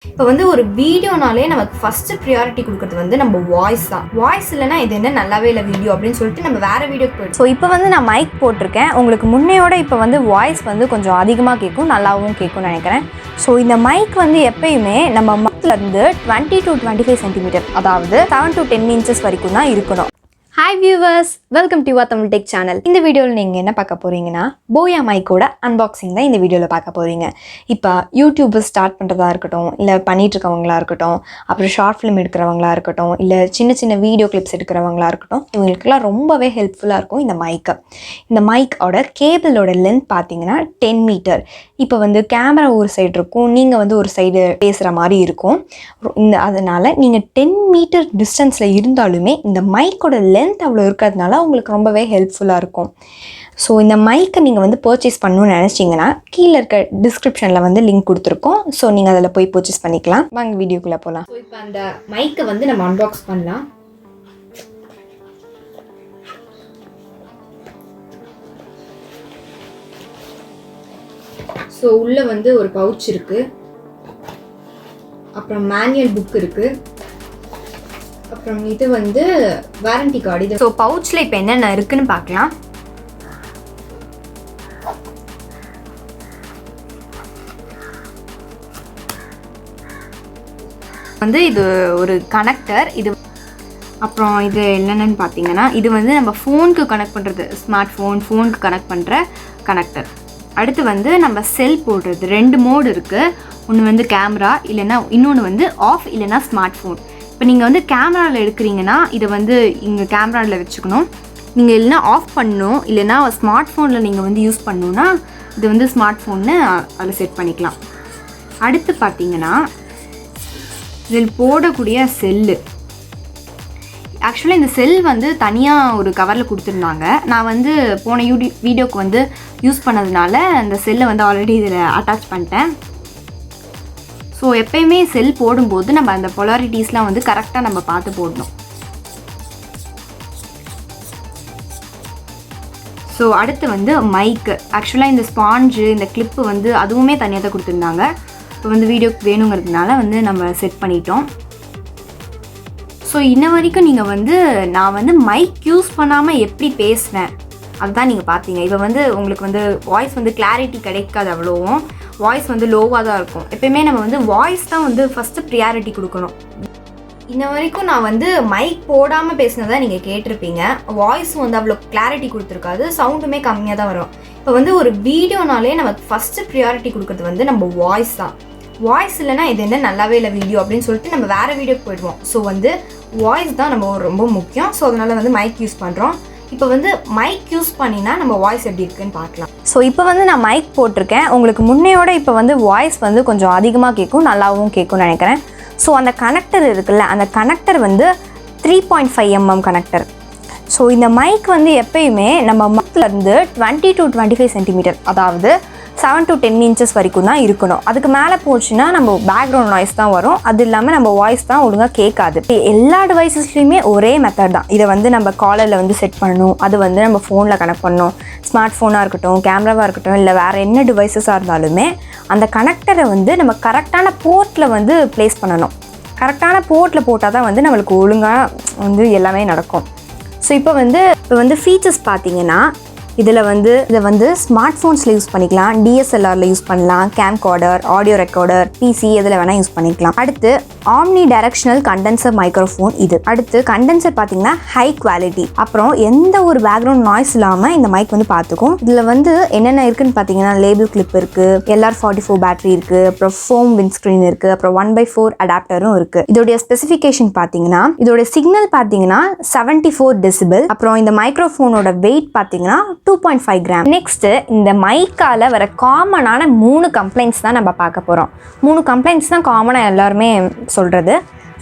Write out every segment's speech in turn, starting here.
இப்போ வந்து ஒரு வீடியோனாலே நமக்கு ஃபர்ஸ்ட் ப்ரியாரிட்டி கொடுக்குறது வந்து நம்ம வாய்ஸ் தான். வாய்ஸ் இல்லைனா இது என்ன நல்லாவே இல்லை வீடியோ அப்படின்னு சொல்லிட்டு நம்ம வேறு வீடியோக்கு போய்ட்டு. ஸோ இப்போ வந்து நான் மைக் போட்டிருக்கேன். உங்களுக்கு முன்னையோட இப்போ வந்து வாய்ஸ் வந்து கொஞ்சம் அதிகமாக கேட்கும், நல்லாவும் கேட்கும்னு நினைக்கிறேன். ஸோ இந்த மைக் வந்து எப்பயுமே நம்ம மக்கிலேருந்து 20 to 25 சென்டிமீட்டர், அதாவது 7 to 10 inches வரைக்கும் தான் இருக்கணும். Hi viewers, welcome to YuvaTamilTech channel. இந்த வீடியோவில் நீங்கள் என்ன பார்க்க போகிறீங்கன்னா போயா மைக்கோட அன்பாக்சிங் தான் இந்த வீடியோவில் பார்க்க போகிறீங்க. இப்போ யூடியூப் ஸ்டார்ட் பண்ணுறதா இருக்கட்டும், இல்லை பண்ணிகிட்ருக்கவங்களா இருக்கட்டும், அப்புறம் ஷார்ட் ஃபிலிம் எடுக்கிறவங்களா இருக்கட்டும், இல்லை சின்ன சின்ன வீடியோ கிளிப்ஸ் எடுக்கிறவங்களா இருக்கட்டும், இவங்களுக்கெல்லாம் ரொம்பவே ஹெல்ப்ஃபுல்லாக இருக்கும் இந்த மைக்கு. இந்த மைக்கோட கேபிளோட லென்த் பார்த்தீங்கன்னா 10 மீட்டர். இப்போ வந்து கேமரா ஒரு சைடு இருக்கும், நீங்கள் வந்து ஒரு சைடு பேசுகிற மாதிரி இருக்கும். அதனால் நீங்கள் 10 மீட்டர் டிஸ்டன்ஸில் இருந்தாலுமே இந்த மைக்கோட லென்த் அவ்வளோ இருக்கிறதுனால உங்களுக்கு ரொம்பவே ஹெல்ப்ஃபுல்லாக இருக்கும். ஸோ இந்த மைக்கை நீங்கள் வந்து பர்ச்சேஸ் பண்ணணும்னு நினச்சிங்கன்னா கீழே இருக்க டிஸ்கிரிப்ஷனில் வந்து லிங்க் கொடுத்துருக்கோம். ஸோ நீங்கள் அதில் போய் பர்ச்சேஸ் பண்ணிக்கலாம். வாங்க வீடியோக்குள்ளே போகலாம். ஸோ இப்போ அந்த மைக்கை வந்து நம்ம அன்பாக்ஸ் பண்ணலாம். ஸோ உள்ளே வந்து ஒரு பவுச் இருக்குது, அப்புறம் மேனுவல் புக் இருக்குது, அப்புறம் இது வந்து வாரண்டி கார்டு. இது ஸோ பவுச்சில் இப்போ என்னென்ன இருக்குன்னு பார்க்கலாம். வந்து இது ஒரு கனெக்டர். இது அப்புறம் இது என்னென்னு பார்த்தீங்கன்னா இது வந்து நம்ம ஃபோனுக்கு கனெக்ட் பண்ணுறது, ஸ்மார்ட் ஃபோனுக்கு கனெக்ட் பண்ணுற கனெக்டர். அடுத்து வந்து நம்ம செல் போடுறது 2 மோடு இருக்குது. ஒன்று வந்து கேமரா, இல்லைன்னா இன்னொன்று வந்து ஆஃப் இல்லைன்னா ஸ்மார்ட் ஃபோன். இப்போ நீங்கள் வந்து கேமராவில் எடுக்கிறீங்கன்னா இதை வந்து இங்கே கேமராவில் வச்சுக்கணும். நீங்கள் இல்லைனா ஆஃப் பண்ணணும், இல்லைனா ஸ்மார்ட் ஃபோனில் நீங்கள் வந்து யூஸ் பண்ணணுன்னா இது வந்து ஸ்மார்ட் ஃபோன்னு அதில் செட் பண்ணிக்கலாம். அடுத்து பார்த்தீங்கன்னா இதில் போடக்கூடிய செல்லு. ஆக்சுவலாக இந்த செல் வந்து தனியாக ஒரு கவரில் கொடுத்துருந்தாங்க. நான் வந்து போன வீடியோக்கு வந்து யூஸ் பண்ணதுனால அந்த செல்லை வந்து ஆல்ரெடி இதில் அட்டாச் பண்ணிட்டேன். ஸோ எப்பயுமே செல் போடும்போது நம்ம அந்த பொலாரிட்டிஸ்லாம் வந்து கரெக்டாக நம்ம பார்த்து போடணும். ஸோ அடுத்து வந்து மைக்கு. ஆக்சுவலாக இந்த ஸ்பாஞ்சு, இந்த கிளிப்பு வந்து அதுவுமே தனியாக தான் கொடுத்துருந்தாங்க. இப்போ வந்து வீடியோக்கு வேணுங்கிறதுனால வந்து நம்ம செட் பண்ணிட்டோம். ஸோ இன்ன வரைக்கும் நீங்கள் வந்து நான் வந்து மைக் யூஸ் பண்ணாமல் எப்படி பேசுவேன் அதுதான் நீங்கள் பார்த்தீங்க. இப்போ வந்து உங்களுக்கு வந்து வாய்ஸ் வந்து கிளாரிட்டி கிடைக்காது, அவ்வளோவும் வாய்ஸ் வந்து லோவாக தான் இருக்கும். எப்பயுமே நம்ம வந்து வாய்ஸ் தான் வந்து ஃபஸ்ட்டு ப்ரியாரிட்டி கொடுக்கணும். இன்ன வரைக்கும் நான் வந்து மைக் போடாமல் பேசினதான் நீங்கள் கேட்டிருப்பீங்க. வாய்ஸும் வந்து அவ்வளோ கிளாரிட்டி கொடுத்துருக்காது, சவுண்டுமே கம்மியாக தான் வரும். இப்போ வந்து ஒரு வீடியோனாலே நமக்கு ஃபஸ்ட்டு ப்ரியாரிட்டி கொடுக்குறது வந்து நம்ம வாய்ஸ் தான். வாய்ஸ் இல்லைனா இது என்ன நல்லாவே இல்லை வீடியோ அப்படின்னு சொல்லிட்டு நம்ம வேறு வீடியோக்கு போயிடுவோம். ஸோ வந்து வாய்ஸ் தான் நம்ம ரொம்ப முக்கியம். ஸோ அதனால் வந்து மைக் யூஸ் பண்ணுறோம். இப்போ வந்து மைக் யூஸ் பண்ணினா நம்ம வாய்ஸ் எப்படி இருக்குன்னு பார்க்கலாம். ஸோ இப்போ வந்து நான் மைக் போட்டிருக்கேன். உங்களுக்கு முன்னையோட இப்போ வந்து வாய்ஸ் வந்து கொஞ்சம் அதிகமாக கேட்கும், நல்லாவும் கேட்கும்னு நினைக்கிறேன். ஸோ அந்த கனெக்டர் இருக்குல்ல, அந்த கனெக்டர் வந்து 3.5 mm கனெக்டர். ஸோ இந்த மைக் வந்து எப்பயுமே நம்ம மக்கிலேருந்து 20 to 25 சென்டிமீட்டர், அதாவது 7 to 10 inches வரைக்கும் தான் இருக்கணும். அதுக்கு மேலே போச்சுன்னா நம்ம பேக்ரவுண்ட் நாய்ஸ் தான் வரும். அது இல்லாமல் நம்ம வாய்ஸ் தான் ஒழுங்காக கேட்காது. எல்லா டிவைசஸ்லையுமே ஒரே மெத்தட் தான். இதை வந்து நம்ம காலரில் வந்து செட் பண்ணணும், அது வந்து நம்ம ஃபோனில் கனெக்ட் பண்ணணும். ஸ்மார்ட் ஃபோனாக இருக்கட்டும், கேமராவாக இருக்கட்டும், இல்லை வேறு என்ன டிவைசஸாக இருந்தாலுமே அந்த கனெக்டரை வந்து நம்ம கரெக்டான போர்ட்டில் வந்து ப்ளேஸ் பண்ணணும். கரெக்டான போர்ட்டில் போட்டால் தான் வந்து நம்மளுக்கு ஒழுங்காக வந்து எல்லாமே நடக்கும். ஸோ இப்போ வந்து ஃபீச்சர்ஸ் பார்த்தீங்கன்னா இதை வந்து ஸ்மார்ட் ஃபோன்ஸில் யூஸ் பண்ணிக்கலாம், DSLRல யூஸ் பண்ணலாம், கேம்கார்டர், ஆடியோ ரெக்கார்டர், PC எதில் வேணால் யூஸ் பண்ணிக்கலாம். அடுத்து Omni-directional condenser மைக்ரோஃபோன். இது அடுத்து கண்டென்சர் பார்த்தீங்கன்னா ஹை குவாலிட்டி. அப்புறம் எந்த ஒரு பேக்ரவுண்ட் நாய்ஸ் இல்லாமல் இந்த மைக் வந்து பார்த்துக்கும். இதில் வந்து என்னென்ன இருக்குன்னு பார்த்தீங்கன்னா லேபிள் கிளிப் இருக்குது, LR44 பேட்டரி இருக்குது, அப்புறம் ஃபோம் windscreen இருக்குது, அப்புறம் 1/4 அடாப்டரும் இருக்குது. இதோடைய ஸ்பெசிஃபிகேஷன் பார்த்தீங்கன்னா இதோட சிக்னல் பார்த்தீங்கன்னா 74 decibel. அப்புறம் இந்த மைக்ரோஃபோனோட வெயிட் பார்த்தீங்கன்னா 2.5 கிராம். நெக்ஸ்ட் இந்த மைக்கால வர காமனான 3 கம்ப்ளைண்ட்ஸ் தான் நம்ம பார்க்க போகிறோம். 3 கம்ப்ளைண்ட்ஸ் தான் காமனாக எல்லாருமே சொல்கிறது.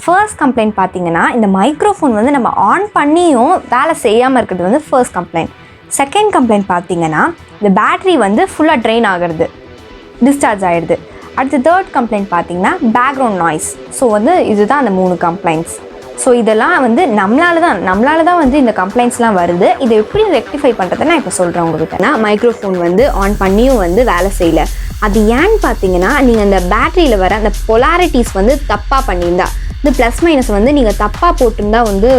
ஃபர்ஸ்ட் கம்ப்ளைண்ட் பார்த்தீங்கன்னா இந்த மைக்ரோஃபோன் வந்து நம்ம ஆன் பண்ணியும் வேலை செய்யாமல் இருக்கிறது வந்து ஃபர்ஸ்ட் கம்ப்ளைண்ட். செகண்ட் கம்ப்ளைண்ட் பார்த்தீங்கன்னா இந்த பேட்ரி வந்து ஃபுல்லாக ட்ரெயின் ஆகிறது, டிஸ்சார்ஜ் ஆகிடுது. அடுத்து தேர்ட் கம்ப்ளைண்ட் பார்த்தீங்கன்னா பேக்ரவுண்ட் நாய்ஸ். ஸோ வந்து இதுதான் அந்த 3 கம்ப்ளைண்ட்ஸ். ஸோ இதெல்லாம் வந்து நம்மளால தான் வந்து இந்த கம்ப்ளைண்ட்ஸ்லாம் வருது. இதை எப்படி ரெக்டிஃபை பண்ணுறதை நான் இப்போ சொல்கிறேன் உங்ககிட்ட. நான் மைக்ரோஃபோன் வந்து ஆன் பண்ணியும் வந்து வேலை செய்யலை, அது ஏன்னு பார்த்தீங்கன்னா நீங்கள் அந்த பேட்டரியில் வர அந்த பொலாரிட்டிஸ் வந்து தப்பாக பண்ணியிருந்தா, இந்த ப்ளஸ் மைனஸ் வந்து நீங்கள் தப்பாக போட்டிருந்தா வந்து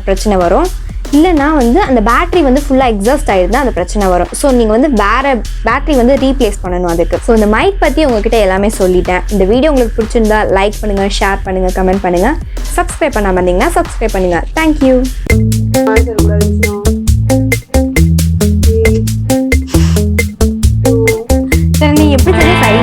பிரச்சனை வரும். இல்லைனா வந்து அந்த பேட்டரி வந்து ஃபுல்லாக எக்ஸாஸ்ட் ஆகிருந்தால் அந்த பிரச்சனை வரும். ஸோ நீங்கள் வந்து வேறு பேட்டரி வந்து ரீப்ளேஸ் பண்ணணும் அதுக்கு. ஸோ இந்த மைக் பற்றி உங்ககிட்ட எல்லாமே சொல்லிட்டேன். இந்த வீடியோ உங்களுக்கு பிடிச்சிருந்தா லைக் பண்ணுங்கள், ஷேர் பண்ணுங்கள், கமெண்ட் பண்ணுங்கள். சப்ஸ்கிரைப் பண்ணாமல் இருந்தீங்கன்னா சப்ஸ்கிரைப் பண்ணுங்கள். தேங்க்யூ. சரி, நீ எப்படி சரி